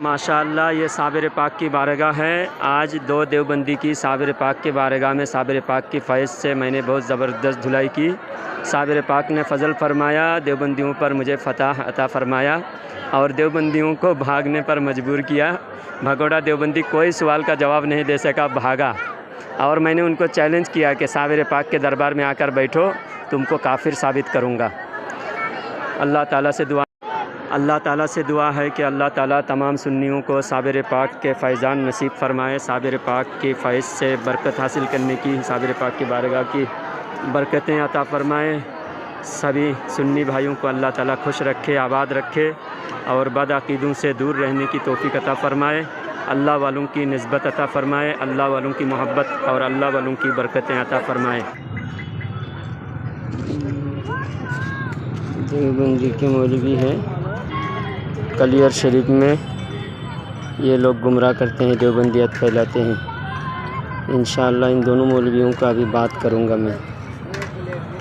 माशाअल्लाह ये साबिर पाक की बारगाह है। आज 2 देवबंदी की साबिर पाक के बारगाह में साबिर पाक की फ़ैज़ से मैंने बहुत ज़बरदस्त धुलाई की। साबिर पाक ने फ़ज़ल फरमाया, देवबंदियों पर मुझे फ़तह अता फ़रमाया और देवबंदियों को भागने पर मजबूर किया। भगोड़ा देवबंदी कोई सवाल का जवाब नहीं दे सका, भागा। और मैंने उनको चैलेंज किया कि साबिर पाक के दरबार में आकर बैठो, तुमको काफिर साबित करूँगा। अल्लाह ताला से दुआ है कि अल्लाह ताला तमाम सुन्नियों को साबिर पाक के फैज़ान नसीब फ़रमाए, साबिर पाक की फ़ैज़ से बरकत हासिल करने की, साबिर पाक की बारगाह की बरकतें अता फ़रमाए। सभी सुन्नी भाइयों को अल्लाह ताला खुश रखे, आबाद रखे और बदअक़ीदों से दूर रहने की तौफ़ीक़ अता फ़रमाए। अल्लाह वालों की निस्बत अता फ़रमाए, अल्लाह वालों की मोहब्बत और अल्लाह वालों की बरकतें अता फ़रमाए। देवबंदी के मौलवी हैं कलियर शरीफ में, ये लोग गुमराह करते हैं, देवबंदियत फैलाते हैं। इंशाअल्लाह इन दोनों मौलवियों का अभी बात करूंगा मैं,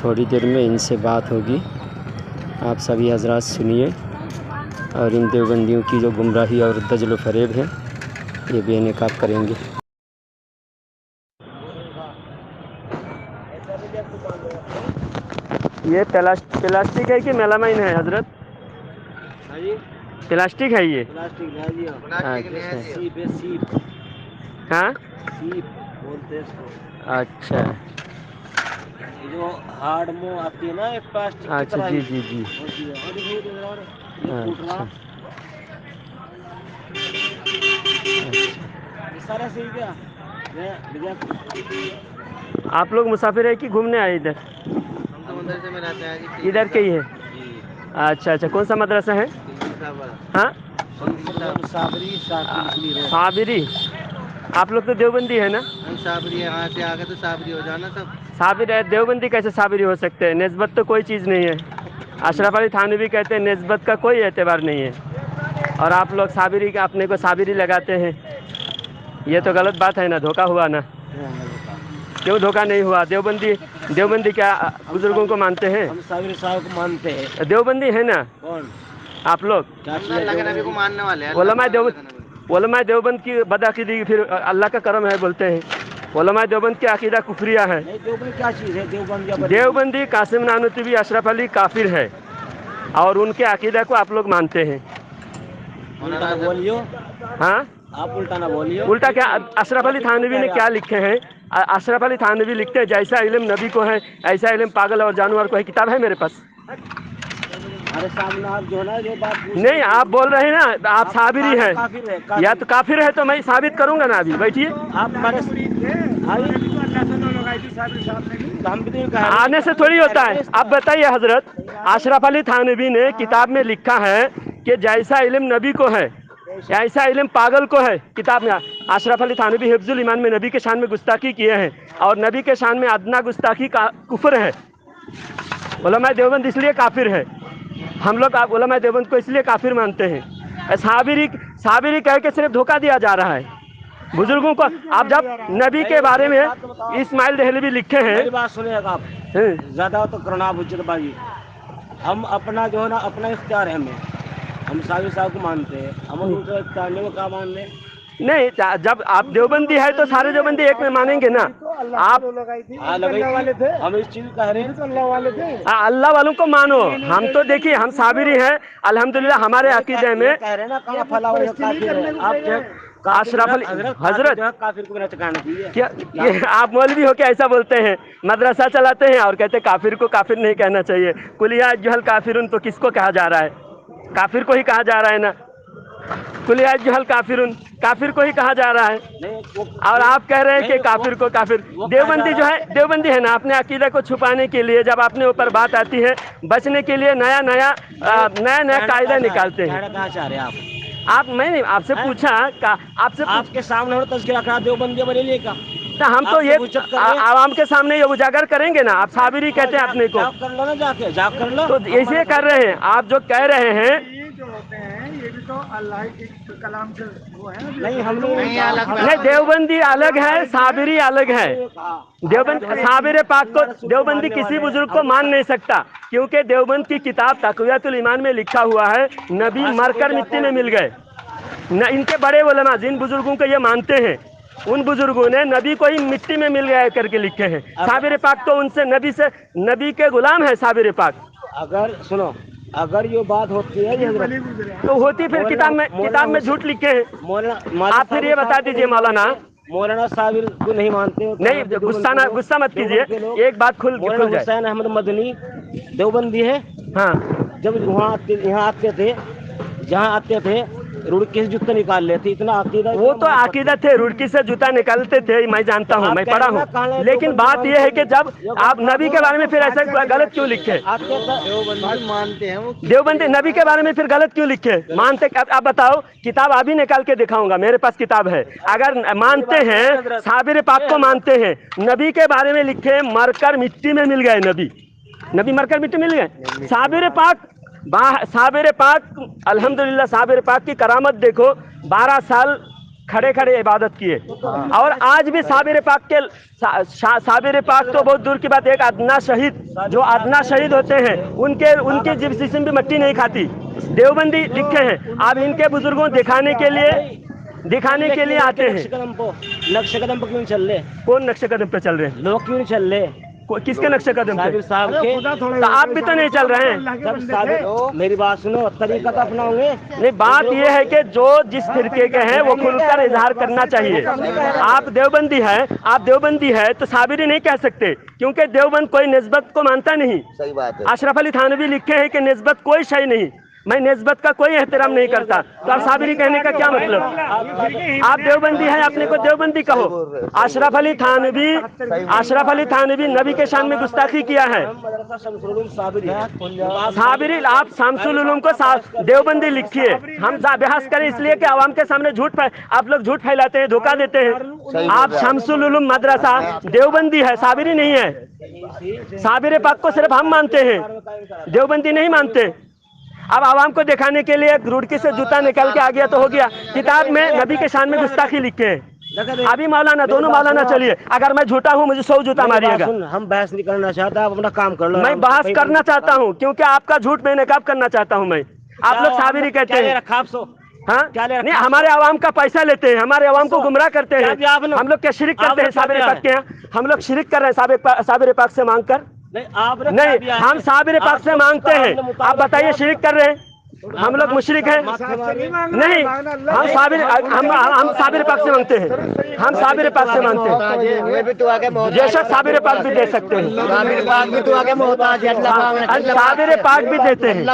थोड़ी देर में इनसे बात होगी। आप सभी हजरात सुनिए और इन देवबंदियों की जो गुमराही और दजल व फरेब है ये बेनकाब करेंगे। ये प्लास्टिक है कि मेलामाइन है हजरत? प्लास्टिक है ये? प्लास्टिक है जी। सीप है, सीप। हाँ, सीप बोलते हैं इसको। अच्छा जो हार्ड में आती है ना, एक प्लास्टिक की अच्छा, तरह जी ही जी जी, होती है। और ये टूट रहा, सारा सही क्या? आप लोग मुसाफिर है कि घूमने आए इधर? हम तो मदरसे में रहते हैं जी। इधर के ही है? अच्छा अच्छा, कौन सा मदरसा है? हाँ, साबिरी। आप लोग तो देवबंदी है ना? हम साबरी है, यहाँ से आगे तो साबरी हो जाना सब। साबिर है, देवबंदी कैसे साबिरी हो सकते हैं? निस्बत तो कोई चीज़ नहीं है। अशरफ अली थानवी कहते हैं निस्बत का कोई एतबार नहीं है, और आप लोग साबिरी का अपने को साबिरी लगाते हैं। ये तो गलत बात है ना, धोखा हुआ ना? क्यों धोखा नहीं हुआ? देवबंदी क्या बुजुर्गों को मानते हैं? हम साबिर साहब को मानते हैं। देवबंदी है ना कौन? आप लोग? नबी को मानने वाले हैं। उलमा देवबंद की बदअक़ीदी फिर अल्लाह का करम है बोलते हैं। उलमा देवबंद की अक़ीदा कुफरिया है। देवबंद क्या चीज़ है? देवबंदी कासिम नानूतवी, अशरफ अली काफिर है और उनके अक़ीदा को आप लोग मानते हैं। बोलियो। हाँ, आप उल्टा ना बोलियो। उल्टा क्या? अशरफ अली थानवी ने क्या लिखे हैं? अशरफ अली थानवी लिखते हैं जैसा इल्म नबी को है ऐसा इल्म पागल और जानवर को है। किताब है मेरे पास। अरे सामने आप जो ना जो बात नहीं, आप बोल रहे हैं ना आप साबिरी है, या तो काफिर है तो मैं साबित करूंगा ना। अभी बैठिए, आप आने से थोड़ी होता है। आप बताइए हजरत, अशरफ अली थानवी ने किताब में लिखा है कि जैसा इल्म नबी को है ऐसा इल्म पागल को है। किताब में अशरफ अली थानवी हिफ्जुल ईमान में नबी के शान में गुस्ताखी किए हैं और नबी के शान में अदना गुस्ताखी का कुफर है। उलमा देवबंद इसलिए काफिर है। हम लोग उलमा देवबंद को इसलिए काफिर मानते हैं। साबिरी कह के सिर्फ धोखा दिया जा रहा है बुजुर्गों को। आप जब नबी के बारे में इस्माइल दहलवी लिखे हैं, मेरी बात सुनिएगा आप, ज्यादा तो करना बुजुर्गबाजी। हम अपना जो है ना, अपना इख्तियार है हमें, हम साबिर साहब को मानते हैं। हम उनका इख्तियार नहीं, वो क्या मान ले? नहीं, जब आप देवबंदी है तो सारे देवबंदी एक में मानेंगे ना। आप वाले थे, हम इस चीज कह रहे हैं तो अल्लाह वाले थे। अल्लाह वालों को मानो। हम तो देखिए हम साबिरी हैं अल्हम्दुलिल्लाह। हमारे अकीदे में कह रहे हैं ना, कहाँ फला हुआ काफिर है। आप अशरफ अली हजरत काफिर को कहना चाहिए क्या? ये आप मौलवी हो क्या ऐसा बोलते हैं? मदरसा चलाते हैं और कहते हैं काफिर को काफिर नहीं कहना चाहिए। कुलिया जुहल काफिरुन तो किसको कहा जा रहा है? काफिर को ही कहा जा रहा है ना। कुलिया जुहल काफिरुन, काफिर को ही कहा जा रहा है। और आप कह रहे हैं कि काफिर को काफिर। देवबंदी जो है, देवबंदी है ना, अपने अकीदे को छुपाने के लिए जब अपने ऊपर बात आती है बचने के लिए नया नया कायदा निकालते हैं। आप मैंने आपसे पूछा आपके सामने हो तज़किरा करा देवबंदी बरेली का, तो हम तो ये आवाम के सामने ये उजागर करेंगे ना। आप साबिरी कहते हैं अपने को, कर लो ना, जाके जाग कर लो। तो ऐसे कर रहे हैं आप जो कह रहे हैं। ये जो होते हैं ये भी तो अल्लाह के कलाम से वो है। नहीं, हम लोग नहीं, देवबंदी अलग है, साबिरी अलग है। देवबंदी साबिर पाक को देवबंदी किसी बुजुर्ग को मान नहीं सकता, क्योंकि देवबंद की किताब तक़वियतुल ईमान में लिखा हुआ है नबी मरकर मिट्टी में मिल गए। न इनके बड़े उलमा जिन बुजुर्गों को ये मानते हैं, उन बुजुर्गों ने नबी को ही मिट्टी में मिल गया करके लिखे हैं। साबिर पाक तो उनसे नबी के गुलाम है साबिर पाक। अगर सुनो, अगर ये बात होती है तो होती फिर किताब में झूठ लिखे हैं। आप फिर ये बता दीजिए मौलाना, मौलाना साबिर को नहीं मानते हो? नहीं, गुस्सा मत कीजिए, एक बात खुल जाए। हुसैन अहमद मदनी देवबंदी है। हाँ, जब यहाँ आते थे, जहाँ आते थे रुड़की से जूता निकाल लेते, इतना अकीदा। वो तो अकीदा थे, रुड़की से जूता निकालते थे, मैं जानता हूँ, मैं पढ़ा हूँ। लेकिन बात ये है कि जब आप नबी के बारे में फिर ऐसा गलत क्यों लिखे? मानते हैं वो देवबंदी नबी के बारे में फिर गलत क्यों लिखे? मानते, आप बताओ, किताब अभी निकाल के दिखाऊंगा, मेरे पास किताब है। अगर मानते हैं, साबिर पाक को मानते हैं, नबी के बारे में लिखे मरकर मिट्टी में मिल गए, नबी मरकर मिट्टी मिल गए। साबिर पाक अल्हम्दुलिल्लाह, साबिर पाक की करामत देखो, 12 साल खड़े खड़े इबादत किए, और आज भी साबिर पाक तो बहुत दूर की बात, एक अदना शहीद, जो अदना शहीद होते हैं, उनके जिस्म भी मिट्टी नहीं खाती। देवबंदी लिखे हैं। आप इनके बुजुर्गों दिखाने के लिए आते हैं। नक्शे कदम पर क्यों चल रहे? कौन नक्शे कदम पे चल रहे हैं? लोग क्यों नहीं चल रहे? किसके नक्शे कदम पे? साबिर साहब के। तो आप भी तो नहीं चल रहे हैं। मेरी बात सुनो, तरीका तो अपनाओगे? नहीं, बात ये है कि जो जिस फिरके के हैं वो खुलकर इजहार करना चाहिए। आप देवबंदी है तो साबिरी नहीं कह सकते, क्योंकि देवबंद कोई निस्बत को मानता नहीं। सही बात है। अशरफ अली थानवी लिखे हैं कि निस्बत कोई शय नहीं, मैं निस्बत का कोई एहतराम नहीं करता। तो आप साबिरी कहने का क्या मतलब? आप देवबंदी हैं, अपने को देवबंदी कहो। अशरफ अली थानवी नबी के शान में गुस्ताखी किया है। साबिरी, आप शमसुल उलूम को देवबंदी लिखिए। हम बहस करें इसलिए कि आवाम के सामने आप लोग झूठ फैलाते हैं, धोखा देते हैं। आप शमसुल उलूम मदरसा देवबंदी है, साबिरी नहीं है। साबिर पाक को सिर्फ हम मानते हैं, देवबंदी नहीं मानते। अब आवाम को दिखाने के लिए रुड़की से जूता निकाल के आ गया तो हो गया। किताब में नबी के शान में गुस्ताखी लिखे हैं। अभी मौलाना, दोनों मौलाना चलिए, अगर मैं झूठा हूँ मुझे 100 जूता मारिएगा। हम बहस नहीं करना चाहते, आप अपना काम कर लो। मैं बहस करना चाहता हूँ, क्योंकि आपका झूठ मैं नकाब करना चाहता हूँ। मैं, आप लोग साबिरी कहते हैं। हाँ, नहीं, हमारे आवाम का पैसा लेते हैं, हमारे आवाम को गुमराह करते हैं। हम लोग क्या शिरक करते हैं साबिर पाक के यहाँ? हम लोग शिरक कर रहे हैं साबिर पाक से मांग कर? नहीं, हम साबिर पाक से मांगते हैं। आप बताइए, शिरक कर रहे हैं? हम लोग मुशरिक हैं? नहीं, हम साबिर पाक से मांगते हैं। हम साबिर पाक से मांगते हैं। जैसा साबिर पाक भी दे सकते हैं, साबिर पाक भी देते हैं।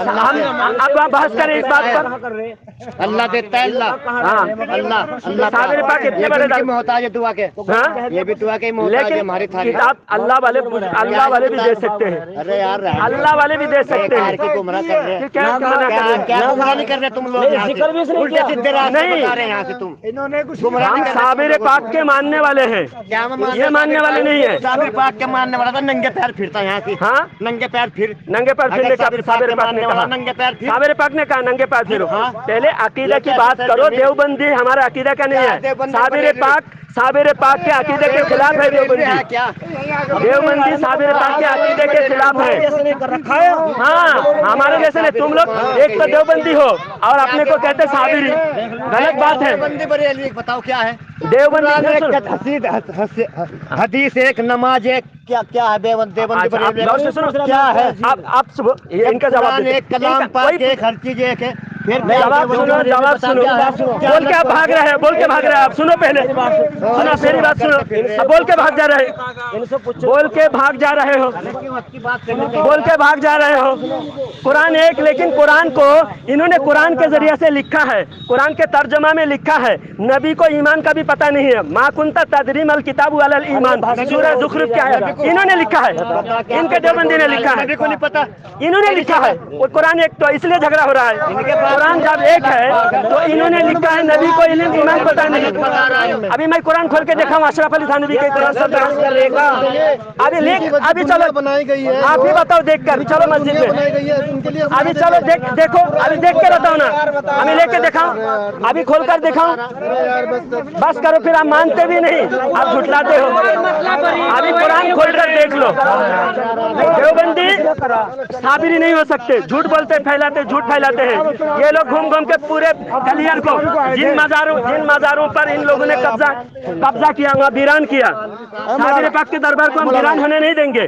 हम अब बहस करें इस बात पर। अल्लाह देता है, अल्लाह साबिर पाक इतने बड़े मोहताज है दुआ के। हाँ, ये भी दुआ के मोहताज है। हमारी किताब अल्लाह वाले भी दे सकते हैं। अरे यार, अल्लाह वाले भी दे सकते हैं। क्या गुमराह नहीं कर रहे तुम लोग? उल्टे सीधे रास्ते बता रहे हैं यहाँ से तुम। इन्होंने कुछ हम साबिर पाक के मानने वाले हैं, ये मानने वाले नहीं है। साबिर पाक के मानने वाला था, नंगे पैर फिरता यहाँ से। हाँ, नंगे पैर फिरने का साबिर पाक ने कहा। नंगे पैर फिर। साबिर पाक ने कहा नंगे पैर फिरो। पहले अकीदा की बात करो। देवबंदी हमारा अकीदा का नहीं है। साबिर पाक के अकीदे के खिलाफ है देवबंदी साबिर पाक के अकीदे के खिलाफ है। हाँ, हमारे जैसे नहीं। तुम लोग एक तो देवबंदी हो और अपने को कहते साबिरी, गलत बात है। बताओ क्या है देवबंदी? हदीस एक, नमाज एक, क्या है देवबंदी? क्या है? आप इनका जवाब एक, कलाम पाक एक, हर चीज एक है। फिर जवाब सुनो। बोल के आप भाग रहे हैं, आप सुनो पहले, सुनो मेरी बात सुनो। बोल के भाग जा रहे हो। कुरान एक, लेकिन कुरान को इन्होंने कुरान के जरिए से लिखा है, कुरान के तर्जमा में लिखा है। नबी को ईमान का भी पता नहीं है। मा कुंता तदरीम अल किताब वल ईमान, सूरह ज़ुखरुफ क्या है, इन्होंने लिखा है। इनके देवबंदी ने लिखा है, को नहीं पता, इन्होंने लिखा है। और कुरान एक, तो इसलिए झगड़ा हो रहा है। कुरान जब एक है तो इन्होंने लिखा है, नबी को इल्म ईमान पता नहीं। अभी मैं कुरान खोल के देखा हूँ, अशरफ अली थानवी के कुरान से अभी चलो बनाई गई है। आप ही बताओ देख कर, चलो मस्जिद में अभी चलो देखो, अभी देख के बताओ ना, अभी लेके दिखाओ, अभी खोल कर दिखाओ। बस करो, फिर आप मानते भी नहीं, आप झुटलाते हो। अभी कुरान खोल कर देख लो। देवबंदी साबिरी नहीं हो सकते, झूठ बोलते, झूठ फैलाते हैं। ये लोग घूम घूम के पूरे कलियर को जिन मज़ारों पर इन लोगों ने कब्जा किया, वहाँ वीरान किया। साबिर पाक के दरबार को हम वीरान होने नहीं देंगे।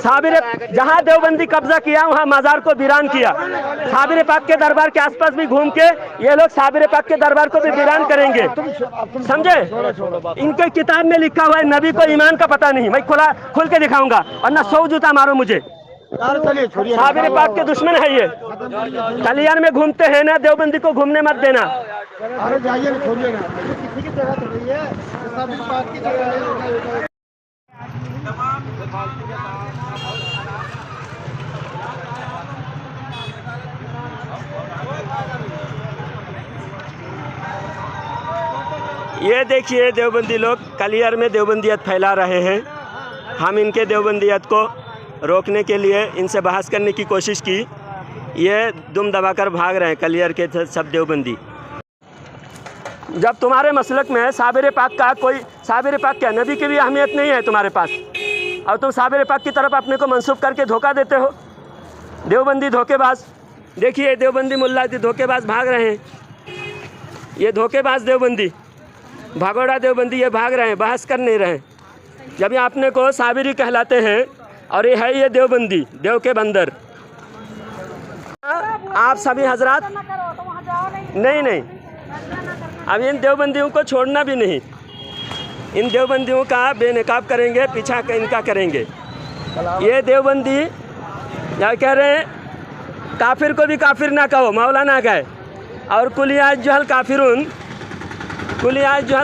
साबिर जहाँ देवबंदी कब्जा किया वहाँ मज़ार को वीरान किया। साबिर पाक के दरबार के आसपास भी घूम के ये लोग साबिर पाक के दरबार को भी वीरान करेंगे, समझे। इनके किताब में लिखा हुआ है नबी को ईमान का पता नहीं। मैं खुल के दिखाऊंगा और ना 100 जूता मारो मुझे। साबिर पाक के दुश्मन है ये। कलियार में घूमते हैं ना, देवबंदी को घूमने मत देना। अरे जाइए ना, छोड़िए ना, किसी की जगह थोड़ी है, साबिर पाक की जगह है। ये देखिए देवबंदी लोग कलियर में देवबंदियत फैला रहे हैं। हम इनके देवबंदियत को रोकने के लिए इनसे बहस करने की कोशिश की, ये दुम दबाकर भाग रहे हैं कलियर के सब देवबंदी। जब तुम्हारे मसलक में साबिर पाक का कोई, साबिर पाक क्या नबी की भी अहमियत नहीं है तुम्हारे पास, और तुम साबिर पाक की तरफ अपने को मंसूब करके धोखा देते हो। देवबंदी धोखेबाज, देखिए देवबंदी मुल्ला धोखेबाज भाग रहे हैं। ये धोखेबाज देवबंदी, भागोड़ा देवबंदी ये भाग रहे हैं, बहस कर नहीं रहे। जब ये अपने को साबिरी कहलाते हैं और ये है ये देवबंदी, देव के बंदर। आप सभी हजरात नहीं, अब इन देवबंदियों को छोड़ना भी नहीं। इन देवबंदियों का बेनकाब करेंगे, पीछा इनका करेंगे। ये देवबंदी क्या कह रहे हैं, काफिर को भी काफिर ना कहो, मौलाना गए। और कुलियाज जहल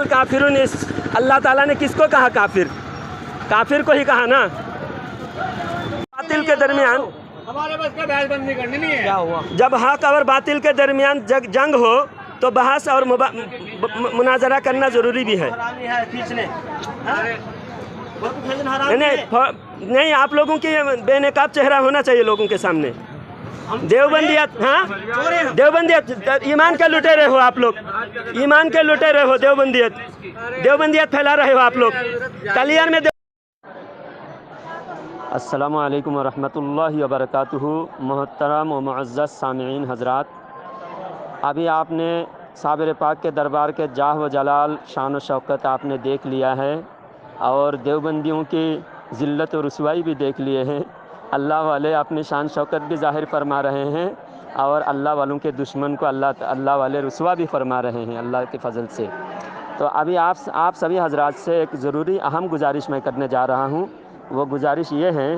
काफिरुन, इस अल्लाह ताला ने किसको कहा काफिर? काफिर को ही कहा ना। बातिल के दरमियान हमारे बस का बहसबंदी करनी नहीं है। क्या हुआ? जब हक और बातिल के दरमियान जंग हो तो बहस और मुनाजरा करना ज़रूरी भी है। नहीं, आप लोगों की बेनकाब चेहरा होना चाहिए लोगों के सामने। देवबंदियत, हाँ देवबंदियत, ईमान के लुटेरे हो आप लोग, ईमान के लुटेरे हो। देवबंदियत फैला रहे हो आप लोग कलियर में। अस्सलामु अलैकुम वरहमतुल्लाहि वबरकातुहू। मोहतरम व मुअज़्ज़ज़ सामिईन हज़रात, अभी आपने साबिर पाक के दरबार के जाह व जलाल, शान व शौकत आपने देख लिया है, और देवबंदियों की ज़िल्लत और रुसवाई भी देख लिए हैं। अल्लाह वाले अपनी शान शौकत भी ज़ाहिर फरमा रहे हैं, और अल्लाह वालों के दुश्मन को अल्लाह वाले रुसवा भी फरमा रहे हैं अल्लाह के फ़ज़ल से। तो अभी आप सभी हजरात से एक ज़रूरी अहम गुजारिश मैं करने जा रहा हूँ। वो गुजारिश ये है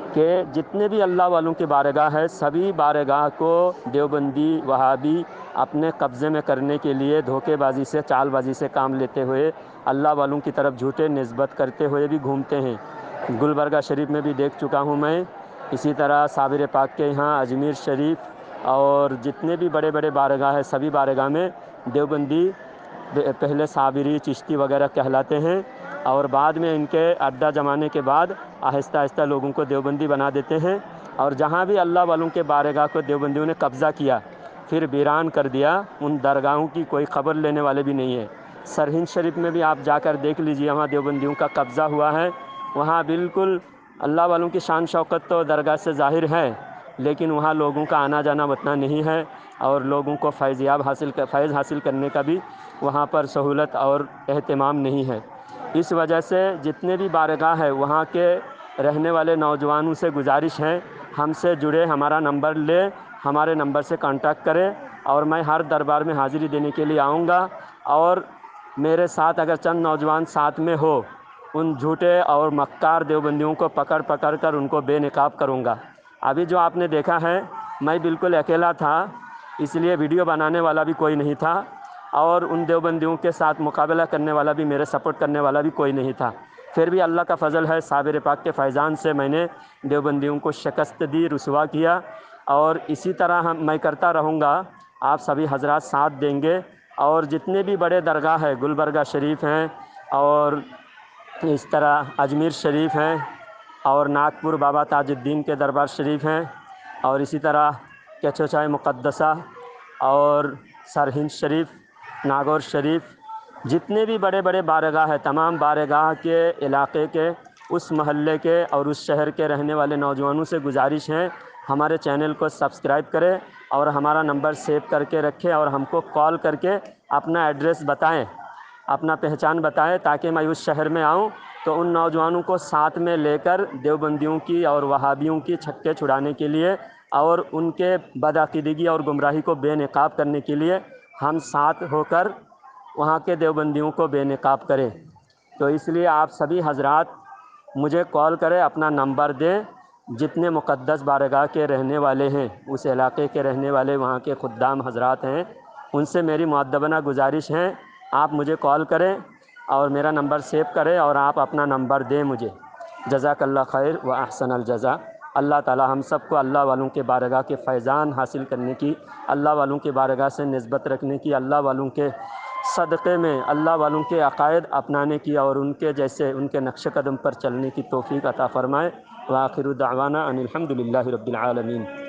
कि जितने भी अल्लाह वालों की बारगाह है, सभी बारगाह को देवबंदी वहाबी अपने कब्ज़े में करने के लिए धोखेबाजी से, चालबाजी से काम लेते हुए अल्लाह वालों की तरफ झूठे निस्बत करते हुए भी घूमते हैं। गुलबर्गा शरीफ में भी देख चुका हूँ मैं। इसी तरह साबिर पाक के यहाँ अजमेर शरीफ और जितने भी बड़े बड़े बारगाह है, सभी बारगाह में देवबंदी पहले साबिरी, चिश्ती वगैरह कहलाते हैं, और बाद में इनके अड्डा जमाने के बाद आहिस्ता आहिस्ता लोगों को देवबंदी बना देते हैं। और जहाँ भी अल्लाह वालों के बारगाह को देवबंदियों ने कब्ज़ा किया, फिर वीरान कर दिया। उन दरगाहों की कोई ख़बर लेने वाले भी नहीं है। सरहिंद शरीफ में भी आप जाकर देख लीजिए, वहाँ देवबंदियों का कब्ज़ा हुआ है। वहाँ बिल्कुल अल्लाह वालों की शान शौकत तो दरगाह से ज़ाहिर है, लेकिन वहाँ लोगों का आना जाना उतना नहीं है, और लोगों को फैज़ हासिल करने का भी वहाँ पर सहूलत और एहतमाम नहीं है। इस वजह से जितने भी बारगाह है, वहाँ के रहने वाले नौजवानों से गुजारिश है, हमसे जुड़े, हमारा नंबर ले, हमारे नंबर से कांटेक्ट करें, और मैं हर दरबार में हाज़िरी देने के लिए आऊँगा। और मेरे साथ अगर चंद नौजवान साथ में हो, उन झूठे और मक्कार देवबंदियों को पकड़ कर उनको बेनकाब करूँगा। अभी जो आपने देखा है, मैं बिल्कुल अकेला था, इसलिए वीडियो बनाने वाला भी कोई नहीं था, और उन देवबंदियों के साथ मुकाबला करने वाला भी, मेरे सपोर्ट करने वाला भी कोई नहीं था। फिर भी अल्लाह का फ़ज़ल है, साबिर पाक के फैज़ान से मैंने देवबंदियों को शिकस्त दी, रुसवा किया, और इसी तरह मैं करता रहूँगा। आप सभी हजरात साथ देंगे, और जितने भी बड़े दरगाह है, गुलबर्गा शरीफ हैं, और इस तरह अजमेर शरीफ हैं, और नागपुर बाबा ताजुद्दीन के दरबार शरीफ हैं, और इसी तरह केचोचाई मुक़द्दसा और सरहिंद शरीफ, नागौर शरीफ, जितने भी बड़े बड़े बारगाह हैं, तमाम बारगाह के इलाके के, उस महल्ले के और उस शहर के रहने वाले नौजवानों से गुजारिश है ہمارے چینل کو سبسکرائب کرے اور ہمارا نمبر سیو کر کے رکھے اور ہم کو کال کر کے اپنا ایڈریس بتائیں، اپنا پہچان بتائیں، تاکہ میں اس شہر میں آؤں تو ان نوجوانوں کو ساتھ میں لے کر دیوبندیوں کی اور وہابیوں کی چھکے چھڑانے کے لیے اور ان کے بدعقیدگی اور گمراہی کو بے نقاب کرنے کے لیے ہم ساتھ ہو کر وہاں کے دیوبندیوں کو بے نقاب کریں۔ تو اس لیے آپ سبھی حضرات مجھے کال کریں، اپنا نمبر دیں، جتنے مقدس بارگاہ کے رہنے والے ہیں، اس علاقے کے رہنے والے وہاں کے خدام حضرات ہیں، ان سے میری مؤدبانہ گزارش ہے آپ مجھے کال کریں اور میرا نمبر سیو کریں اور آپ اپنا نمبر دیں مجھے۔ جزاک اللہ خیر و احسن الجزا۔ اللہ تعالی ہم سب کو اللہ والوں کے بارگاہ کے فیضان حاصل کرنے کی، اللہ والوں کے بارگاہ سے نسبت رکھنے کی، اللہ والوں کے صدقے میں اللہ والوں کے عقائد اپنانے کی اور ان کے جیسے ان کے نقش قدم پر چلنے کی توفیق عطا فرمائے۔ وآخر دعوانا ان الحمد للہ رب العالمین۔